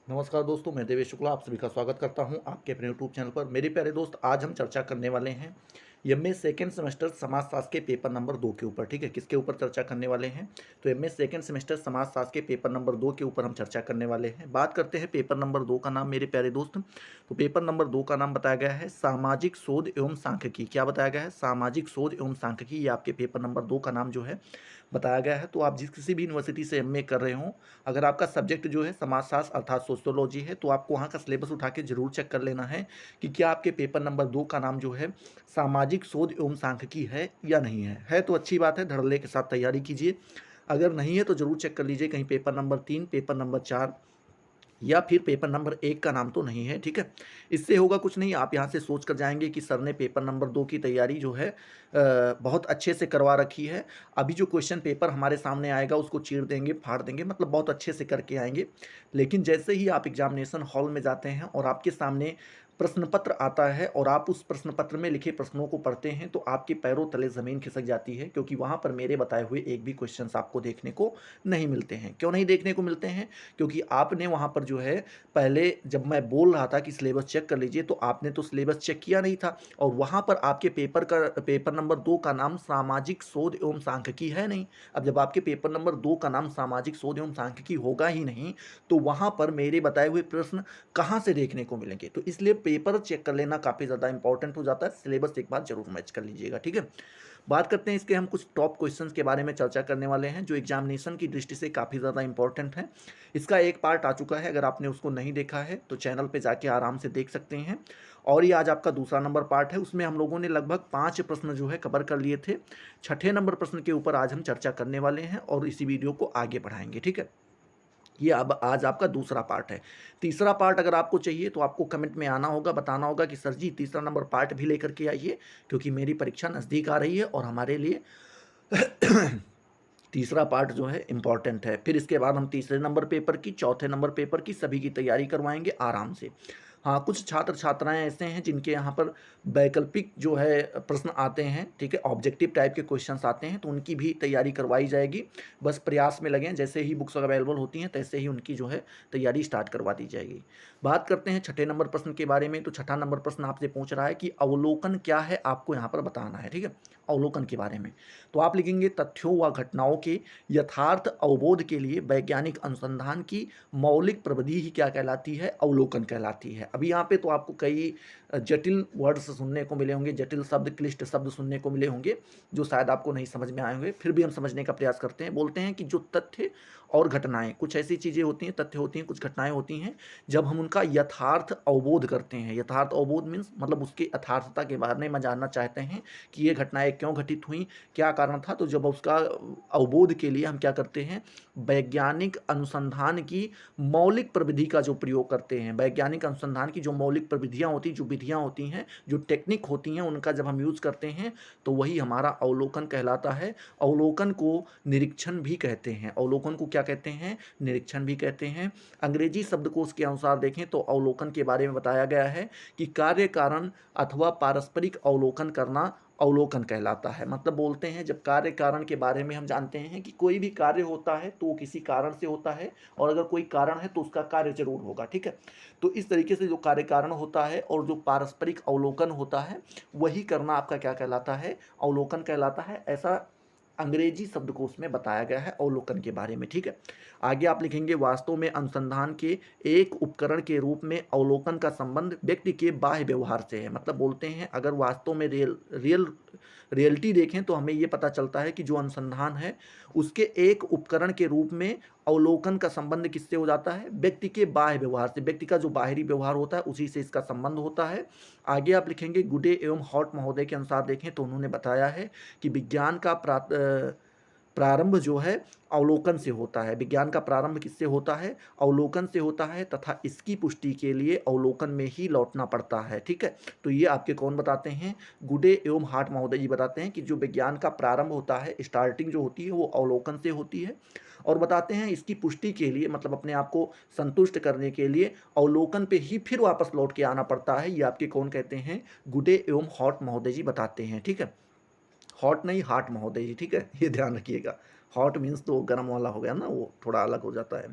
नमस्कार दोस्तों, मैं देवेश शुक्ला आप सभी का स्वागत करता हूं आपके अपने यूट्यूब चैनल पर। मेरे प्यारे दोस्त, आज हम चर्चा करने वाले हैं एमए सेकंड सेमेस्टर समाजशास्त्र के पेपर नंबर 2 के ऊपर। ठीक है, किसके ऊपर चर्चा करने वाले हैं? तो एमए सेकंड सेमेस्टर समाजशास्त्र के पेपर नंबर 2 के ऊपर हम चर्चा करने वाले हैं। बात करते हैं पेपर नंबर 2 का नाम, मेरे प्यारे दोस्त। तो पेपर नंबर 2 का नाम बताया गया है सामाजिक शोध एवं सांख्यिकी। क्या बताया गया है? सामाजिक शोध एवं सांख्यिकी। ये आपके पेपर नंबर 2 का नाम जो है बताया गया है। तो आप जिस किसी भी यूनिवर्सिटी से एमए कर रहे हो, अगर आपका सब्जेक्ट जो है समाजशास्त्र अर्थात सोशियोलॉजी है, तो आपको वहाँ का सिलेबस उठा के जरूर चेक कर लेना है कि क्या आपके पेपर नंबर 2 का नाम जो है सामाजिक शोध एवं सांख्यिकी है या नहीं है तो अच्छी बात है, धड़ल्ले के साथ तैयारी कीजिए। अगर नहीं है तो जरूर चेक कर लीजिए कहीं पेपर नंबर 3, पेपर नंबर 4 या फिर पेपर नंबर 1 का नाम तो नहीं है। ठीक है, इससे होगा कुछ नहीं, आप यहाँ से सोच कर जाएंगे कि सर ने पेपर नंबर 2 की तैयारी जो है बहुत अच्छे से करवा रखी है। अभी जो क्वेश्चन पेपर हमारे सामने आएगा उसको चीर देंगे, फाड़ देंगे, मतलब बहुत अच्छे से करके आएंगे। लेकिन जैसे ही आप एग्जामिनेशन हॉल में जाते हैं और आपके सामने प्रश्न पत्र आता है और आप उस प्रश्न पत्र में लिखे प्रश्नों को पढ़ते हैं, तो आपके पैरों तले ज़मीन खिसक जाती है, क्योंकि वहाँ पर मेरे बताए हुए एक भी क्वेश्चंस आपको देखने को नहीं मिलते हैं। क्यों नहीं देखने को मिलते हैं? क्योंकि आपने वहाँ पर जो है, पहले जब मैं बोल रहा था कि सिलेबस चेक कर लीजिए, तो आपने तो सिलेबस चेक किया नहीं था, और वहाँ पर आपके पेपर नंबर 2 का नाम सामाजिक शोध एवं सांख्यिकी है नहीं। अब जब आपके पेपर नंबर 2 का नाम सामाजिक शोध एवं सांख्यिकी होगा ही नहीं, तो वहाँ पर मेरे बताए हुए प्रश्न कहाँ से देखने को मिलेंगे? तो इसलिए पेपर चेक कर लेना काफ़ी ज़्यादा इंपॉर्टेंट हो जाता है। सिलेबस एक बार जरूर मैच कर लीजिएगा। ठीक है, बात करते हैं इसके, हम कुछ टॉप क्वेश्चंस के बारे में चर्चा करने वाले हैं जो एग्जामिनेशन की दृष्टि से काफ़ी ज़्यादा इंपॉर्टेंट है। इसका एक पार्ट आ चुका है, अगर आपने उसको नहीं देखा है तो चैनल पे जाके आराम से देख सकते हैं। और ये आज आपका दूसरा नंबर पार्ट है, उसमें हम लोगों ने लगभग 5 प्रश्न जो है कवर कर लिए थे। छठे नंबर प्रश्न के ऊपर आज हम चर्चा करने वाले हैं और इसी वीडियो को आगे बढ़ाएंगे। ठीक है, ये अब आज आपका दूसरा पार्ट है। तीसरा पार्ट अगर आपको चाहिए तो आपको कमेंट में आना होगा, बताना होगा कि सर जी तीसरा नंबर पार्ट भी लेकर के आइए, क्योंकि मेरी परीक्षा नज़दीक आ रही है और हमारे लिए तीसरा पार्ट जो है इम्पॉर्टेंट है। फिर इसके बाद हम तीसरे नंबर पेपर की, चौथे नंबर पेपर की सभी की तैयारी करवाएंगे आराम से। हाँ, कुछ छात्र छात्राएं ऐसे हैं जिनके यहाँ पर वैकल्पिक जो है प्रश्न आते हैं, ठीक है, ऑब्जेक्टिव टाइप के क्वेश्चंस आते हैं, तो उनकी भी तैयारी करवाई जाएगी। बस प्रयास में लगें, जैसे ही बुक्स अवेलेबल होती हैं तैसे ही उनकी जो है तैयारी स्टार्ट करवा दी जाएगी। बात करते हैं छठे नंबर प्रश्न के बारे में। तो छठा नंबर प्रश्न आपसे पूछ रहा है कि अवलोकन क्या है, आपको यहाँ पर बताना है। ठीक है, अवलोकन के बारे में तो आप लिखेंगे तथ्यों व घटनाओं के यथार्थ अवबोध के लिए वैज्ञानिक अनुसंधान की मौलिक प्रविधि ही क्या कहलाती है? अवलोकन कहलाती है। अभी यहाँ पे तो आपको कई जटिल वर्ड्स सुनने को मिले होंगे, जटिल शब्द, क्लिष्ट शब्द सुनने को मिले होंगे जो शायद आपको नहीं समझ में आए होंगे, फिर भी हम समझने का प्रयास करते हैं। बोलते हैं कि जो तथ्य और घटनाएं, कुछ ऐसी चीज़ें होती हैं, तथ्य होती हैं, कुछ घटनाएं होती हैं, जब हम उनका यथार्थ अवबोध करते हैं। यथार्थ अवबोध मीन्स मतलब उसकी यथार्थता के बारे में जानना चाहते हैं कि ये घटनाएं क्यों घटित हुई, क्या कारण था, तो जब उसका अवबोध के लिए हम क्या करते हैं? वैज्ञानिक अनुसंधान की मौलिक प्रविधि का जो प्रयोग करते हैं। वैज्ञानिक अनुसंधान की जो मौलिक प्रविधियां होती, जो विधियां होती हैं, जो टेक्निक होती हैं, उनका जब हम यूज करते हैं तो वही हमारा अवलोकन कहलाता है। अवलोकन को निरीक्षण भी कहते हैं। अवलोकन को क्या कहते हैं? निरीक्षण भी कहते हैं। अंग्रेजी शब्दकोश के अनुसार देखें तो अवलोकन के बारे में बताया गया है कि कार्य कारण अथवा पारस्परिक अवलोकन करना अवलोकन कहलाता है। मतलब बोलते हैं, जब कार्य कारण के बारे में हम जानते हैं कि कोई भी कार्य होता है तो वो किसी कारण से होता है, और अगर कोई कारण है तो उसका कार्य जरूर होगा। ठीक है, तो इस तरीके से जो कार्य कारण होता है और जो पारस्परिक अवलोकन होता है, वही करना आपका क्या कहलाता है? अवलोकन कहलाता है। ऐसा अंग्रेजी शब्दकोश में बताया गया है अवलोकन के बारे में। ठीक है, आगे आप लिखेंगे वास्तव में अनुसंधान के एक उपकरण के रूप में अवलोकन का संबंध व्यक्ति के बाह्य व्यवहार से है। मतलब बोलते हैं, अगर वास्तव में रियलिटी देखें तो हमें ये पता चलता है कि जो अनुसंधान है उसके एक उपकरण के रूप में अवलोकन का संबंध किससे हो जाता है? व्यक्ति के बाह्य व्यवहार से। व्यक्ति का जो बाहरी व्यवहार होता है उसी से इसका संबंध होता है। आगे आप लिखेंगे गुडे एवं हॉट महोदय के अनुसार देखें तो उन्होंने बताया है कि विज्ञान का प्रारंभ जो है अवलोकन से होता है। विज्ञान का प्रारंभ किससे होता है? अवलोकन से होता है, तथा इसकी पुष्टि के लिए अवलोकन में ही लौटना पड़ता है। ठीक है, तो ये आपके कौन बताते हैं? गुडे एवं हार्ट महोदय जी बताते हैं कि जो विज्ञान का प्रारंभ होता है, स्टार्टिंग जो होती है, वो अवलोकन से होती है, और बताते हैं इसकी पुष्टि के लिए, मतलब अपने आप को संतुष्ट करने के लिए अवलोकन पे ही फिर वापस लौट के आना पड़ता है। ये आपके कौन कहते हैं? गुडे एवं हॉट महोदय जी बताते हैं। ठीक है, हॉट नहीं, हार्ट महोदय जी। ठीक है, ये ध्यान रखिएगा। हॉट मीन्स तो गर्म वाला हो गया ना, वो थोड़ा अलग हो जाता है।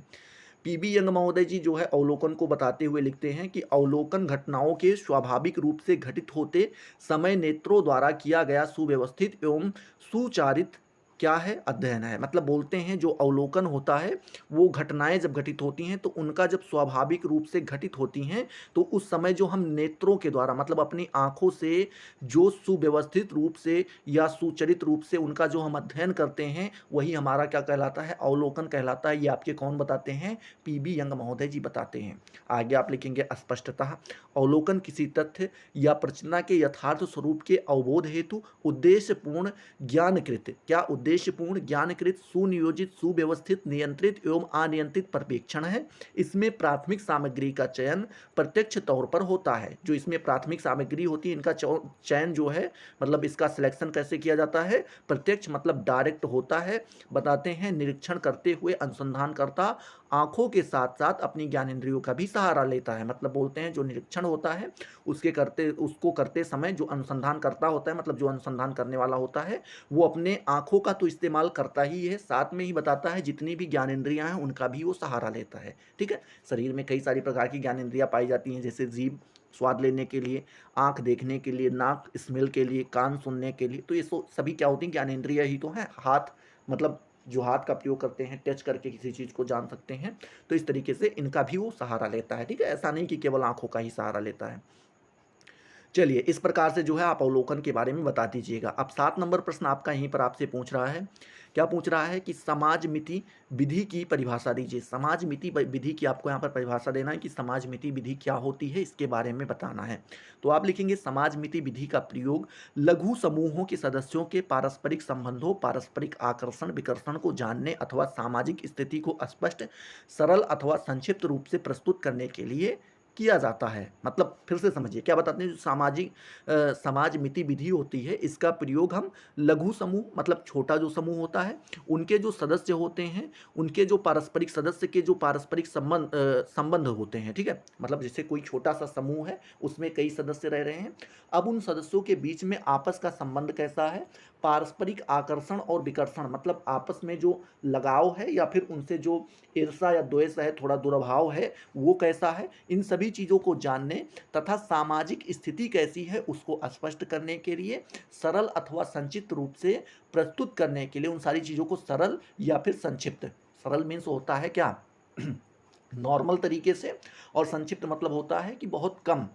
पीबी यंग महोदय जी जो है अवलोकन को बताते हुए लिखते हैं कि अवलोकन घटनाओं के स्वाभाविक रूप से घटित होते समय नेत्रों द्वारा किया गया सुव्यवस्थित एवं सुचारित क्या है, अध्ययन है। मतलब बोलते हैं जो अवलोकन होता है वो घटनाएं जब घटित होती हैं तो उनका जब स्वाभाविक रूप से घटित होती हैं तो उस समय जो हम नेत्रों के द्वारा मतलब अपनी आंखों से जो सुव्यवस्थित रूप से या सुचरित रूप से उनका जो हम अध्ययन करते हैं वही हमारा क्या कहलाता है, अवलोकन कहलाता है। ये आपके कौन बताते हैं, पीबी यंग महोदय जी बताते हैं। आगे आप लिखेंगे स्पष्टतः अवलोकन किसी तथ्य या प्रचना के यथार्थ स्वरूप के अवबोध हेतु उद्देश्यपूर्ण ज्ञानकृत क्या उद्देश्यपूर्ण ज्ञानकृत सुनियोजित सुव्यवस्थित नियंत्रित एवं अनियंत्रित पर्यवेक्षण है। इसमें प्राथमिक सामग्री का चयन प्रत्यक्ष तौर पर होता है। जो इसमें प्राथमिक सामग्री होती है इनका चयन जो है मतलब इसका सिलेक्शन कैसे किया जाता है, प्रत्यक्ष मतलब डायरेक्ट होता है। बताते हैं निरीक्षण करते हुए अनुसंधानकर्ता आंखों के साथ साथ अपनी ज्ञानेंद्रियों का भी सहारा लेता है। मतलब बोलते हैं जो निरीक्षण होता है उसको करते समय जो अनुसंधान करता होता है मतलब जो अनुसंधान करने वाला होता है वो अपने आंखों का तो इस्तेमाल करता ही है, साथ में ही बताता है जितनी भी ज्ञानेंद्रियां हैं उनका भी वो सहारा लेता है। ठीक है, शरीर में कई सारी प्रकार की ज्ञानेंद्रियां पाई जाती हैं जैसे जीभ स्वाद लेने के लिए, आंख देखने के लिए, नाक स्मेल के लिए, कान सुनने के लिए। तो ये सभी क्या होती हैं, ज्ञानेंद्रियां ही तो हैं। हाथ मतलब जो हाथ का प्रयोग करते हैं, टच करके किसी चीज़ को जान सकते हैं। तो इस तरीके से इनका भी वो सहारा लेता है। ठीक है, ऐसा नहीं कि केवल आंखों का ही सहारा लेता है। चलिए इस प्रकार से जो है आप अवलोकन के बारे में बता दीजिएगा। अब 7 नंबर प्रश्न आपका यहीं पर आपसे पूछ रहा है। क्या पूछ रहा है कि समाज मिति विधि की परिभाषा दीजिए। समाज मिति विधि की आपको यहाँ पर परिभाषा देना है कि समाज मिति विधि क्या होती है, इसके बारे में बताना है। तो आप लिखेंगे समाज मिति विधि का प्रयोग लघु समूहों के सदस्यों के पारस्परिक संबंधों, पारस्परिक आकर्षण विकर्षण को जानने अथवा सामाजिक स्थिति को स्पष्ट, सरल अथवा संक्षिप्त रूप से प्रस्तुत करने के लिए किया जाता है। मतलब फिर से समझिए क्या बताते हैं, जो समाज मिति विधि होती है इसका प्रयोग हम लघु समूह मतलब छोटा जो समूह होता है उनके जो सदस्य होते हैं उनके जो पारस्परिक सदस्य के जो पारस्परिक संबंध होते हैं। ठीक है, मतलब जैसे कोई छोटा सा समूह है उसमें कई सदस्य रह रहे हैं, अब उन सदस्यों के बीच में आपस का संबंध कैसा है, पारस्परिक आकर्षण और विकर्षण मतलब आपस में जो लगाव है या फिर उनसे जो ईर्षा या द्वेष है, थोड़ा दुर्भाव है, वो कैसा है, इन सभी चीज़ों को जानने तथा सामाजिक स्थिति कैसी है उसको स्पष्ट करने के लिए, सरल अथवा संक्षिप्त रूप से प्रस्तुत करने के लिए उन सारी चीज़ों को सरल या फिर संक्षिप्त, सरल मीन्स होता है क्या नॉर्मल तरीके से, और संक्षिप्त मतलब होता है कि बहुत कम,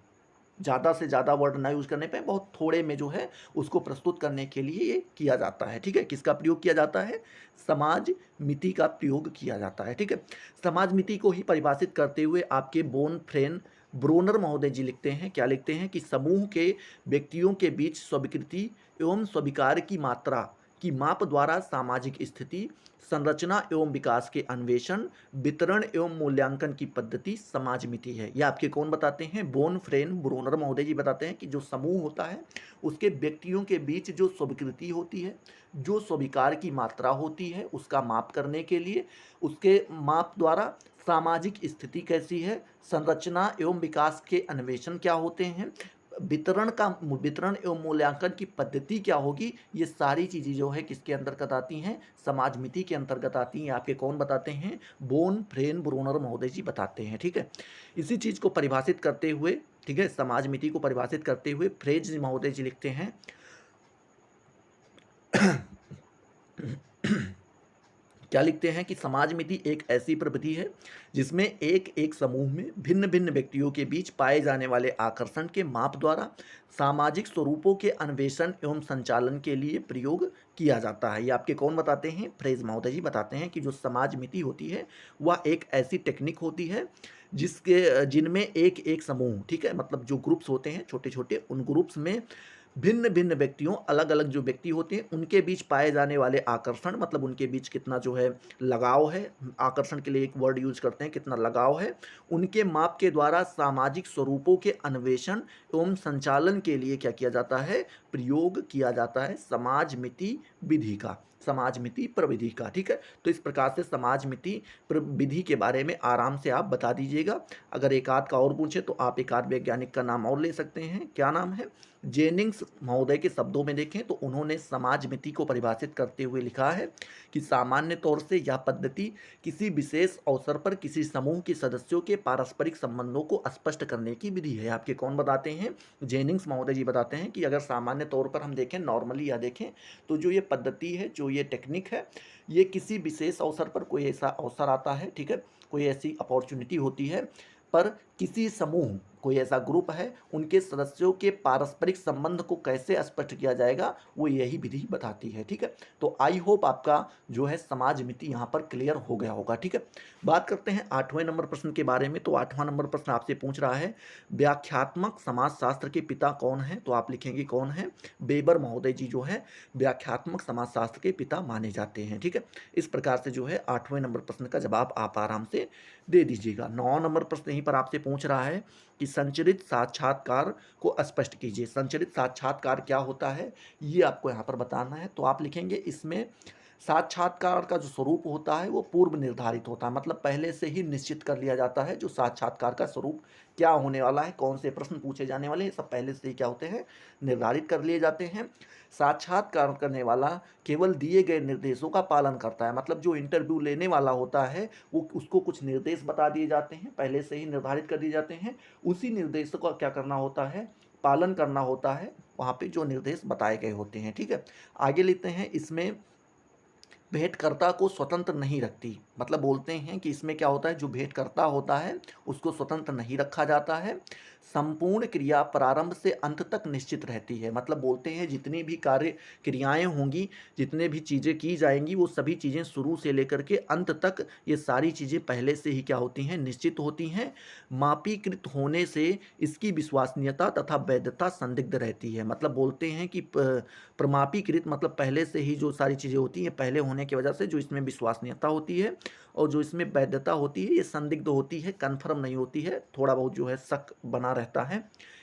ज़्यादा से ज़्यादा वर्ड ना यूज़ करने पे बहुत थोड़े में जो है उसको प्रस्तुत करने के लिए ये किया जाता है। ठीक है, किसका प्रयोग किया जाता है, समाज मिति का प्रयोग किया जाता है। ठीक है, समाज मिति को ही परिभाषित करते हुए आपके बोन फ्रेन ब्रोनर महोदय जी लिखते हैं, क्या लिखते हैं कि समूह के व्यक्तियों के बीच स्वीकृति एवं स्वीकार की मात्रा की माप द्वारा सामाजिक स्थिति, संरचना एवं विकास के अन्वेषण, वितरण एवं मूल्यांकन की पद्धति समाज मिति है। यह आपके कौन बताते हैं, बोन फ्रेन ब्रोनर महोदय जी बताते हैं कि जो समूह होता है उसके व्यक्तियों के बीच जो स्वीकृति होती है, जो स्वीकार की मात्रा होती है उसका माप करने के लिए, उसके माप द्वारा सामाजिक स्थिति कैसी है, संरचना एवं विकास के अन्वेषण क्या होते हैं, वितरण एवं मूल्यांकन की पद्धति क्या होगी, ये सारी चीज़ें जो है किसके अंतर्गत आती हैं, समाज मिति के अंतर्गत आती हैं। आपके कौन बताते हैं, बोन फ्रेन ब्रोनर महोदय जी बताते हैं। ठीक है, इसी चीज़ को परिभाषित करते हुए, ठीक है, समाज मिति को परिभाषित करते हुए फ्रेज महोदय जी लिखते हैं क्या लिखते हैं कि समाज मिति एक ऐसी प्रवृत्ति है जिसमें एक एक समूह में भिन्न भिन्न व्यक्तियों के बीच पाए जाने वाले आकर्षण के माप द्वारा सामाजिक स्वरूपों के अन्वेषण एवं संचालन के लिए प्रयोग किया जाता है। ये आपके कौन बताते हैं, फ्रेज महोदय जी बताते हैं कि जो समाज मिति होती है वह एक ऐसी टेक्निक होती है जिनमें एक एक समूह, ठीक है, मतलब जो ग्रुप्स होते हैं छोटे छोटे, उन ग्रुप्स में भिन्न भिन्न व्यक्तियों, अलग अलग जो व्यक्ति होते हैं उनके बीच पाए जाने वाले आकर्षण मतलब उनके बीच कितना जो है लगाव है, आकर्षण के लिए एक वर्ड यूज करते हैं, कितना लगाव है, उनके माप के द्वारा सामाजिक स्वरूपों के अन्वेषण एवं संचालन के लिए क्या किया जाता है, प्रयोग किया जाता है समाज मिति विधि का, समाज मिति प्रविधि का। ठीक है, तो इस प्रकार से समाज मिति विधि के बारे में आराम से आप बता दीजिएगा। अगर एक आध का और पूछे तो आप एक आध वैज्ञानिक का नाम और ले सकते हैं। क्या नाम है, जेनिंग्स महोदय के शब्दों में देखें तो उन्होंने समाजमिति को परिभाषित करते हुए लिखा है कि सामान्य तौर से यह पद्धति किसी विशेष अवसर पर किसी समूह के सदस्यों के पारस्परिक संबंधों को स्पष्ट करने की विधि है। आपके कौन बताते हैं? जेनिंग्स महोदय जी बताते हैं कि अगर सामान्य तौर पर हम देखें, नॉर्मली या देखें, तो जो ये पद्धति है, जो ये टेक्निक है, ये किसी विशेष अवसर पर कोई ऐसा अवसर आता है, ठीक है, कोई ऐसी अपॉर्चुनिटी होती है, पर किसी समूह, कोई ऐसा ग्रुप है, उनके सदस्यों के पारस्परिक संबंध को कैसे स्पष्ट किया जाएगा, वो यही विधि बताती है। ठीक है, तो आई होप आपका जो है समाज मिति यहाँ पर क्लियर हो गया होगा। ठीक है, बात करते हैं 8वें नंबर प्रश्न के बारे में। तो 8वां नंबर प्रश्न आपसे पूछ रहा है, व्याख्यात्मक समाजशास्त्र के पिता कौन है? तो आप लिखेंगे कौन है? वेबर महोदय जी जो है व्याख्यात्मक समाजशास्त्र के पिता माने जाते हैं। ठीक है, इस प्रकार से जो है 8वें नंबर प्रश्न का जवाब आप आराम से दे दीजिएगा। 9 नंबर प्रश्न यहीं पर आपसे पूछ रहा है कि संचरित साक्षात्कार को स्पष्ट कीजिए। संचरित साक्षात्कार क्या होता है, ये आपको यहाँ पर बताना है। तो आप लिखेंगे इसमें साक्षात्कार का जो स्वरूप होता है वो पूर्व निर्धारित होता है, मतलब पहले से ही निश्चित कर लिया जाता है जो साक्षात्कार का स्वरूप क्या होने वाला है, कौन से प्रश्न पूछे जाने वाले हैं, सब पहले से ही क्या होते हैं, निर्धारित कर लिए जाते हैं। साक्षात्कार करने वाला केवल दिए गए निर्देशों का पालन करता है, मतलब जो इंटरव्यू लेने वाला होता है वो उसको कुछ निर्देश बता दिए जाते हैं, पहले से ही निर्धारित कर दिए जाते हैं, उसी निर्देशों का क्या करना होता है, पालन करना होता है, वहाँ पे जो निर्देश बताए गए होते हैं। ठीक है, आगे लेते हैं। इसमें भेंटकर्ता को स्वतंत्र नहीं रखती, मतलब बोलते हैं कि इसमें क्या होता है, जो भेंटकर्ता होता है उसको स्वतंत्र नहीं रखा जाता है। संपूर्ण क्रिया प्रारंभ से अंत तक निश्चित रहती है, मतलब बोलते हैं जितनी भी कार्य क्रियाएं होंगी, जितने भी चीज़ें की जाएंगी, वो सभी चीज़ें शुरू से लेकर के अंत तक ये सारी चीज़ें पहले से ही क्या होती हैं, निश्चित होती हैं। मापीकृत होने से इसकी विश्वसनीयता तथा वैधता संदिग्ध रहती है, मतलब बोलते हैं कि प्रमापीकृत मतलब पहले से ही जो सारी चीज़ें होती हैं पहले होने की वजह से जो इसमें विश्वसनीयता होती है और जो इसमें वैधता होती है ये संदिग्ध होती है, कन्फर्म नहीं होती है, थोड़ा बहुत जो है शक बना रहता है,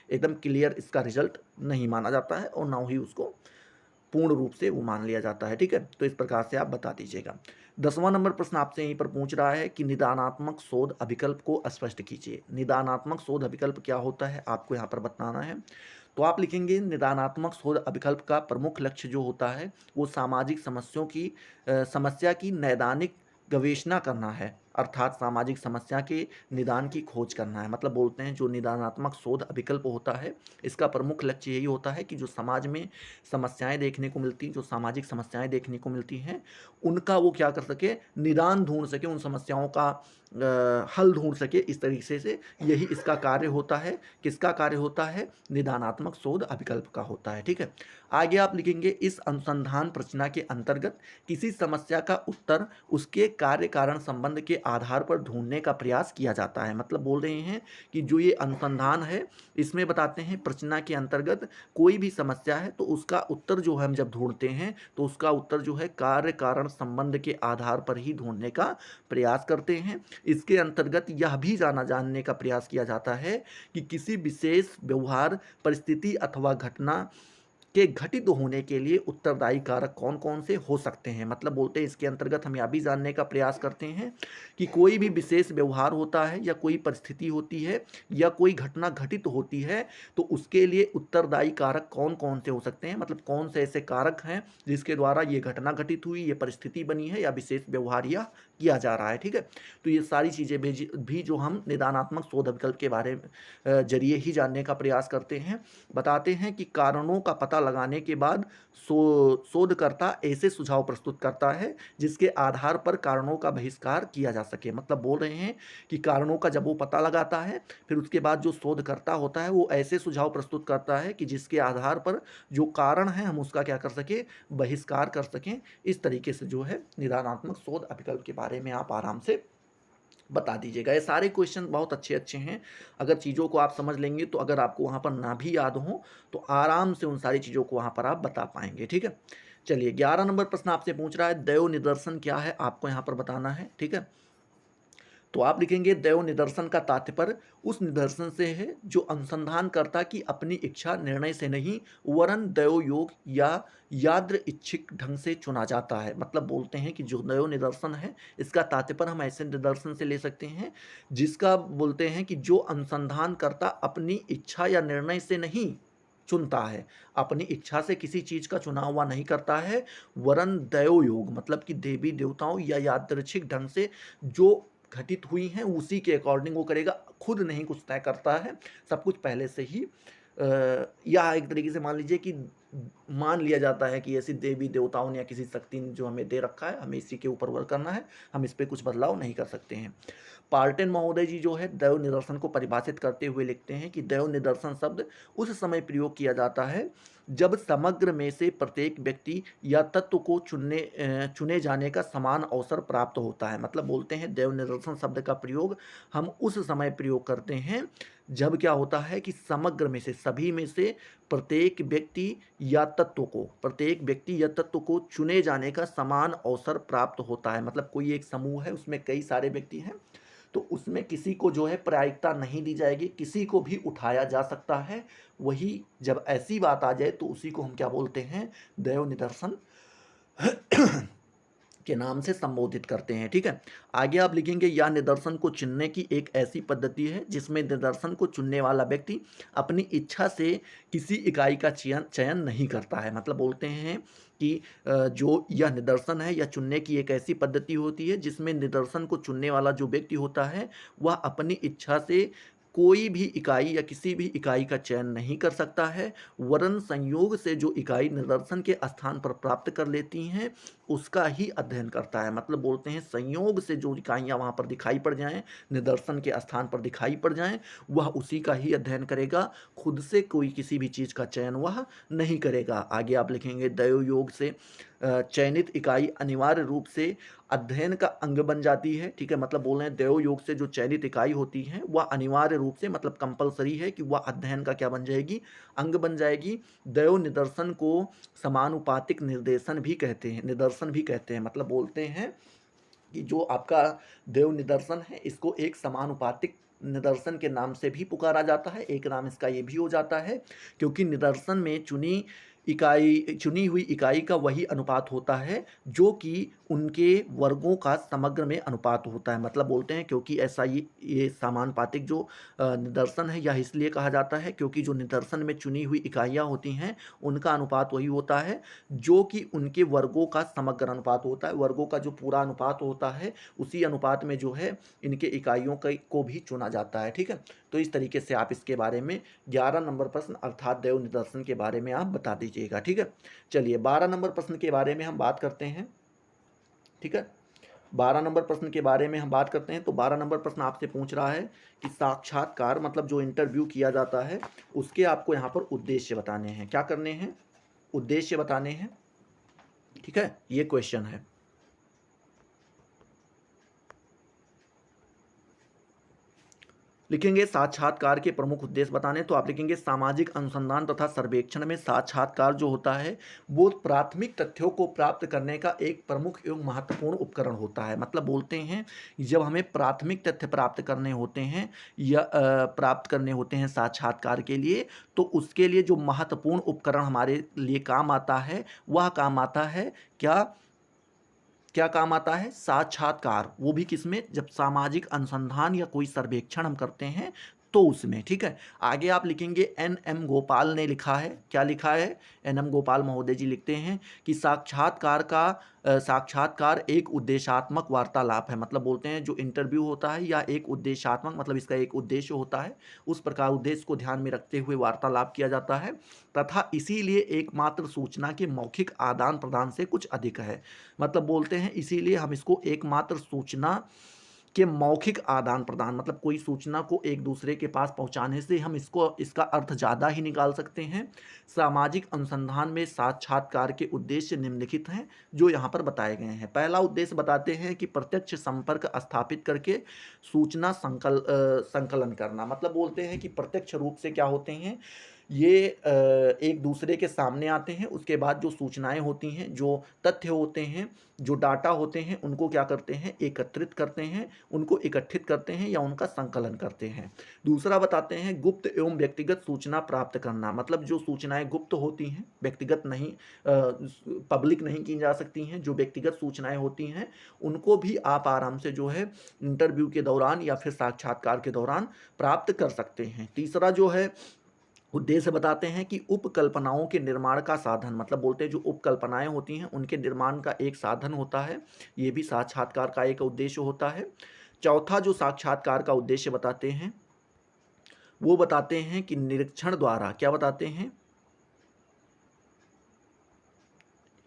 एकदम क्लियर इसका रिजल्ट नहीं माना जाता है और ना ही उसको पूर्ण रूप से वो मान लिया जाता है। ठीक है, तो इस प्रकार से आप बता दीजिएगा। 10वां नंबर प्रश्न आपसे यहीं पर पूछ रहा है कि निदानात्मक शोध अभिकल्प को स्पष्ट कीजिए। निदानात्मक शोध अभिकल्प क्या होता है, आपको यहाँ पर बताना है। तो आप लिखेंगे निदानात्मक शोध अभिकल्प का प्रमुख लक्ष्य जो होता है वो सामाजिक समस्या की नैदानिक गवेषणा करना है, अर्थात सामाजिक समस्या के निदान की खोज करना है। मतलब बोलते हैं जो निदानात्मक शोध अभिकल्प होता है इसका प्रमुख लक्ष्य यही होता है कि जो समाज में समस्याएं देखने को मिलती, जो सामाजिक समस्याएं देखने को मिलती हैं, उनका वो क्या कर सके, निदान ढूंढ सके, उन समस्याओं का हल ढूंढ सके, इस तरीके से यही इसका कार्य होता है। किसका कार्य होता है, निदानात्मक शोध अभिकल्प का होता है। ठीक है, आगे आप लिखेंगे इस अनुसंधान प्रचना के अंतर्गत किसी समस्या का उत्तर उसके कार्य कारण संबंध के आधार पर ढूंढने का प्रयास किया जाता है। मतलब बोल रहे हैं कि जो ये अनुसंधान है इसमें बताते हैं प्रचना के अंतर्गत कोई भी समस्या है तो उसका उत्तर जो हम जब ढूंढते हैं तो उसका उत्तर जो है कार्य कारण संबंध के आधार पर ही ढूंढने का प्रयास करते हैं। इसके अंतर्गत यह भी जानने का प्रयास किया जाता है कि किसी विशेष व्यवहार, परिस्थिति अथवा घटना के घटित होने के लिए उत्तरदायी कारक कौन कौन से हो सकते हैं। मतलब बोलते हैं इसके अंतर्गत हम यह भी जानने का प्रयास करते हैं कि कोई भी विशेष व्यवहार होता है या कोई परिस्थिति होती है या कोई घटना घटित होती है तो उसके लिए उत्तरदायी कारक कौन कौन से हो सकते हैं, मतलब कौन से ऐसे कारक हैं जिसके द्वारा ये घटना घटित हुई, ये परिस्थिति बनी है या विशेष व्यवहार या किया जा रहा है। ठीक है, तो ये सारी चीज़ें भी जो हम निदानात्मक शोध विकल्प के बारे में जरिए ही जानने का प्रयास करते हैं। बताते हैं कि कारणों का पता लगाने के बाद शोधकर्ता ऐसे सुझाव प्रस्तुत करता है जिसके आधार पर कारणों का बहिष्कार किया जा सके। मतलब बोल रहे हैं कि कारणों का जब वो पता लगाता है फिर उसके बाद जो शोधकर्ता होता है वो ऐसे सुझाव प्रस्तुत करता है कि जिसके आधार पर जो कारण है हम उसका क्या कर सके, बहिष्कार कर सकें। इस तरीके से जो है निदानात्मक शोध अभिकल्प के बारे में आप आराम से बता दीजिएगा। ये सारे क्वेश्चन बहुत अच्छे अच्छे हैं, अगर चीज़ों को आप समझ लेंगे तो अगर आपको वहाँ पर ना भी याद हो तो आराम से उन सारी चीज़ों को वहाँ पर आप बता पाएंगे। ठीक है, चलिए 11 नंबर प्रश्न आपसे पूछ रहा है दैव निदर्शन क्या है, आपको यहाँ पर बताना है। ठीक है, तो आप लिखेंगे दैव निदर्शन का तात्पर्य उस निदर्शन से है जो अनुसंधानकर्ता की अपनी इच्छा निर्णय से नहीं वरन दैव योग या यादृ इच्छिक ढंग से चुना जाता है। मतलब बोलते हैं कि जो दैव निदर्शन है इसका तात्पर्य हम ऐसे निदर्शन से ले सकते हैं जिसका बोलते हैं कि जो अनुसंधानकर्ता अपनी इच्छा या निर्णय से नहीं चुनता है, अपनी इच्छा से किसी चीज़ का चुनाव वह नहीं करता है, वरन दैव योग मतलब कि देवी देवताओं या यादृच्छिक ढंग से जो घटित हुई हैं उसी के अकॉर्डिंग वो करेगा, खुद नहीं कुछ तय करता है, सब कुछ पहले से ही या एक तरीके से मान लीजिए कि मान लिया जाता है कि ऐसी देवी देवताओं ने या किसी शक्ति ने जो हमें दे रखा है, हमें इसी के ऊपर वर्क करना है, हम इस पे कुछ बदलाव नहीं कर सकते हैं। पार्टन महोदय जी जो है दैव निदर्शन को परिभाषित करते हुए लिखते हैं कि दैव निदर्शन शब्द उस समय प्रयोग किया जाता है जब समग्र में से प्रत्येक व्यक्ति या तत्व को चुने जाने का समान अवसर प्राप्त होता है। मतलब बोलते हैं देव निदर्शन शब्द का प्रयोग हम उस समय प्रयोग करते हैं जब क्या होता है कि समग्र में से सभी में से प्रत्येक व्यक्ति या तत्व को चुने जाने का समान अवसर प्राप्त होता है। मतलब कोई एक समूह है उसमें कई सारे व्यक्ति हैं, तो उसमें किसी को जो है प्रायिकता नहीं दी जाएगी, किसी को भी उठाया जा सकता है। वही जब ऐसी बात आ जाए तो उसी को हम क्या बोलते हैं, दैव निदर्शन के नाम से संबोधित करते हैं। ठीक है, आगे आप लिखेंगे या निदर्शन को चुनने की एक ऐसी पद्धति है जिसमें निदर्शन को चुनने वाला व्यक्ति अपनी इच्छा से किसी इकाई का चयन चयन नहीं करता है। मतलब बोलते हैं कि जो यह निदर्शन है या चुनने की एक ऐसी पद्धति होती है जिसमें निदर्शन को चुनने वाला जो व्यक्ति होता है वह अपनी इच्छा से कोई भी इकाई या किसी भी इकाई का चयन नहीं कर सकता है, वरन संयोग से जो इकाई निदर्शन के स्थान पर प्राप्त कर लेती हैं उसका ही अध्ययन करता है। मतलब बोलते हैं संयोग से जो इकाइयाँ वहाँ पर दिखाई पड़ जाएं, निदर्शन के स्थान पर दिखाई पड़ जाएं, वह उसी का ही अध्ययन करेगा, खुद से कोई किसी भी चीज़ का चयन वह नहीं करेगा। आगे आप लिखेंगे दैव योग से चयनित इकाई अनिवार्य रूप से अध्ययन का अंग बन जाती है। ठीक है, मतलब बोल रहे हैं देव योग से जो चयनित इकाई होती है वह अनिवार्य रूप से मतलब कंपलसरी है कि वह अध्ययन का क्या बन जाएगी, अंग बन जाएगी। देव निदर्शन को समानुपातिक निर्देशन भी कहते हैं, निदर्शन भी कहते हैं। मतलब बोलते हैं कि जो आपका देव निदर्शन है इसको एक समानुपातिक निदर्शन के नाम से भी पुकारा जाता है, एक नाम इसका ये भी हो जाता है क्योंकि निदर्शन में चुनी हुई इकाई का वही अनुपात होता है जो कि उनके वर्गों का समग्र में अनुपात होता है। मतलब बोलते हैं क्योंकि ऐसा ये समानुपातिक जो निदर्शन है यह इसलिए कहा जाता है क्योंकि जो निदर्शन में चुनी हुई इकाइयाँ होती हैं उनका अनुपात वही होता है जो कि उनके वर्गों का समग्र अनुपात होता है। वर्गों का जो पूरा अनुपात होता है उसी अनुपात में जो है इनके इकाइयों को भी चुना जाता है। ठीक है, तो इस तरीके से आप इसके बारे में 11 नंबर प्रश्न अर्थात देव निदर्शन के बारे में आप बता दीजिएगा। ठीक है, चलिए 12 नंबर प्रश्न के बारे में हम बात करते हैं। ठीक है, 12 नंबर प्रश्न के बारे में हम बात करते हैं। तो 12 नंबर प्रश्न आपसे पूछ रहा है कि साक्षात्कार मतलब जो इंटरव्यू किया जाता है उसके आपको यहाँ पर उद्देश्य बताने हैं। क्या करने हैं, उद्देश्य बताने हैं। ठीक है, ये क्वेश्चन है। लिखेंगे साक्षात्कार के प्रमुख उद्देश्य बताने, तो आप लिखेंगे सामाजिक अनुसंधान तथा सर्वेक्षण में साक्षात्कार जो होता है वो प्राथमिक तथ्यों को प्राप्त करने का एक प्रमुख एवं महत्वपूर्ण उपकरण होता है। मतलब बोलते हैं जब हमें प्राथमिक तथ्य प्राप्त करने होते हैं या प्राप्त करने होते हैं साक्षात्कार के लिए, तो उसके लिए जो महत्वपूर्ण उपकरण हमारे लिए काम आता है वह काम आता है क्या काम आता है, साक्षात्कार। वो भी किसमें, जब सामाजिक अनुसंधान या कोई सर्वेक्षण हम करते हैं तो उसमें। ठीक है, आगे आप लिखेंगे एन एम गोपाल ने लिखा है। क्या लिखा है, एन एम गोपाल महोदय जी लिखते हैं कि साक्षात्कार एक उद्देशात्मक वार्तालाप है। मतलब बोलते हैं जो इंटरव्यू होता है या एक उद्देशात्मक मतलब इसका एक उद्देश्य होता है, उस प्रकार उद्देश्य को ध्यान में रखते हुए वार्तालाप किया जाता है तथा इसीलिए एकमात्र सूचना के मौखिक आदान प्रदान से कुछ अधिक है। मतलब बोलते हैं इसीलिए हम इसको एकमात्र सूचना के मौखिक आदान प्रदान मतलब कोई सूचना को एक दूसरे के पास पहुंचाने से हम इसका अर्थ ज़्यादा ही निकाल सकते हैं। सामाजिक अनुसंधान में साक्षात्कार के उद्देश्य निम्नलिखित हैं जो यहाँ पर बताए गए हैं। पहला उद्देश्य बताते हैं कि प्रत्यक्ष संपर्क स्थापित करके सूचना संकलन करना। मतलब बोलते हैं कि प्रत्यक्ष रूप से क्या होते हैं ये एक दूसरे के सामने आते हैं, उसके बाद जो सूचनाएं होती हैं, जो तथ्य होते हैं, जो डाटा होते हैं, उनको क्या करते हैं, एकत्रित करते हैं, उनको इकट्ठित करते हैं या उनका संकलन करते हैं। दूसरा बताते हैं गुप्त एवं व्यक्तिगत सूचना प्राप्त करना। मतलब जो सूचनाएं गुप्त होती हैं, व्यक्तिगत नहीं, पब्लिक नहीं की जा सकती हैं, जो व्यक्तिगत सूचनाएं होती हैं उनको भी आप आराम से जो है इंटरव्यू के दौरान या फिर साक्षात्कार के दौरान प्राप्त कर सकते हैं। तीसरा जो है उद्देश्य बताते हैं कि उपकल्पनाओं के निर्माण का साधन, मतलब बोलते हैं जो उपकल्पनाएँ होती हैं उनके निर्माण का एक साधन होता है, ये भी साक्षात्कार का एक उद्देश्य होता है। चौथा जो साक्षात्कार का उद्देश्य बताते हैं, वो बताते हैं कि निरीक्षण द्वारा क्या बताते हैं?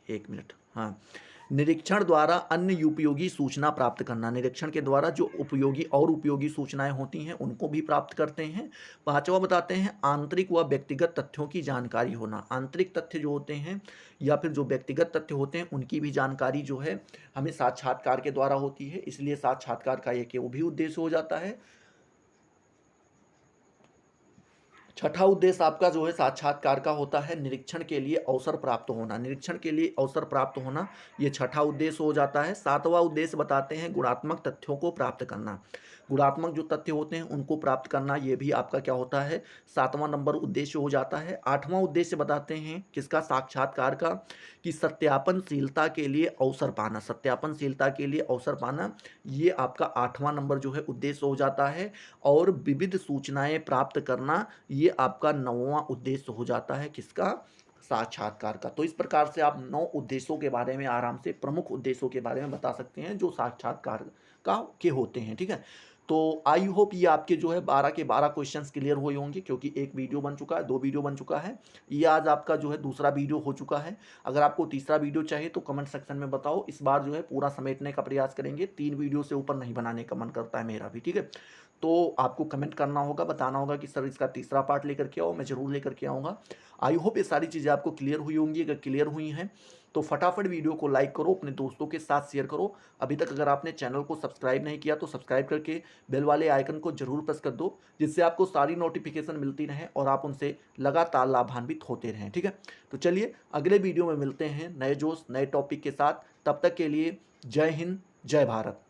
1 मिनट, हाँ। निरीक्षण द्वारा अन्य उपयोगी सूचना प्राप्त करना, निरीक्षण के द्वारा जो उपयोगी और उपयोगी सूचनाएँ होती हैं, उनको भी प्राप्त करते हैं। 5वां बताते हैं आंतरिक व व्यक्तिगत तथ्यों की जानकारी होना, आंतरिक तथ्य जो होते हैं या फिर जो व्यक्तिगत तथ्य होते हैं, उनकी भी जानकारी जो है हमें साक्षात्कार के द्वारा होती है, इसलिए साक्षात्कार का एक ये वो भी उद्देश्य हो जाता है। छठा उद्देश्य आपका जो है साक्षात्कार का होता है निरीक्षण के लिए अवसर प्राप्त होना, निरीक्षण के लिए अवसर प्राप्त होना, ये छठा उद्देश्य हो जाता है। 7वां उद्देश्य बताते हैं गुणात्मक तथ्यों को प्राप्त करना, गुणात्मक जो तथ्य होते हैं उनको प्राप्त करना, ये भी आपका क्या होता है 7वां नंबर उद्देश्य हो जाता है। 8वां उद्देश्य बताते हैं किसका, साक्षात्कार का, कि सत्यापनशीलता के लिए अवसर पाना, सत्यापनशीलता के लिए अवसर पाना, ये आपका 8वां नंबर जो है उद्देश्य हो जाता है। और विविध सूचनाएं प्राप्त करना, ये आपका 9वां उद्देश्य हो जाता है किसका, साक्षात्कार का। तो इस प्रकार से आप 9 उद्देश्यों के बारे में आराम से, प्रमुख उद्देश्यों के बारे में बता सकते हैं जो साक्षात्कार का के होते हैं, ठीक है। तो आई होप ये आपके जो है 12 के 12 क्वेश्चंस क्लियर हुए होंगे, क्योंकि एक वीडियो बन चुका है, 2 वीडियो बन चुका है, ये आज आपका जो है दूसरा वीडियो हो चुका है। अगर आपको तीसरा वीडियो चाहिए तो कमेंट सेक्शन में बताओ, इस बार जो है पूरा समेटने का प्रयास करेंगे, 3 वीडियो से ऊपर नहीं बनाने का मन करता है मेरा भी, ठीक है। तो आपको कमेंट करना होगा, बताना होगा कि सर इसका तीसरा पार्ट लेकर के आओ, मैं ज़रूर लेकर के आऊँगा। आई होप ये सारी चीज़ें आपको क्लियर हुई होंगी, अगर क्लियर हुई हैं तो फटाफट वीडियो को लाइक करो, अपने दोस्तों के साथ शेयर करो। अभी तक अगर आपने चैनल को सब्सक्राइब नहीं किया तो सब्सक्राइब करके बेल वाले आइकन को जरूर प्रेस कर दो, जिससे आपको सारी नोटिफिकेशन मिलती रहें और आप उनसे लगातार लाभान्वित होते रहें, ठीक है। तो चलिए अगले वीडियो में मिलते हैं नए जोश नए टॉपिक के साथ, तब तक के लिए जय हिंद जय भारत।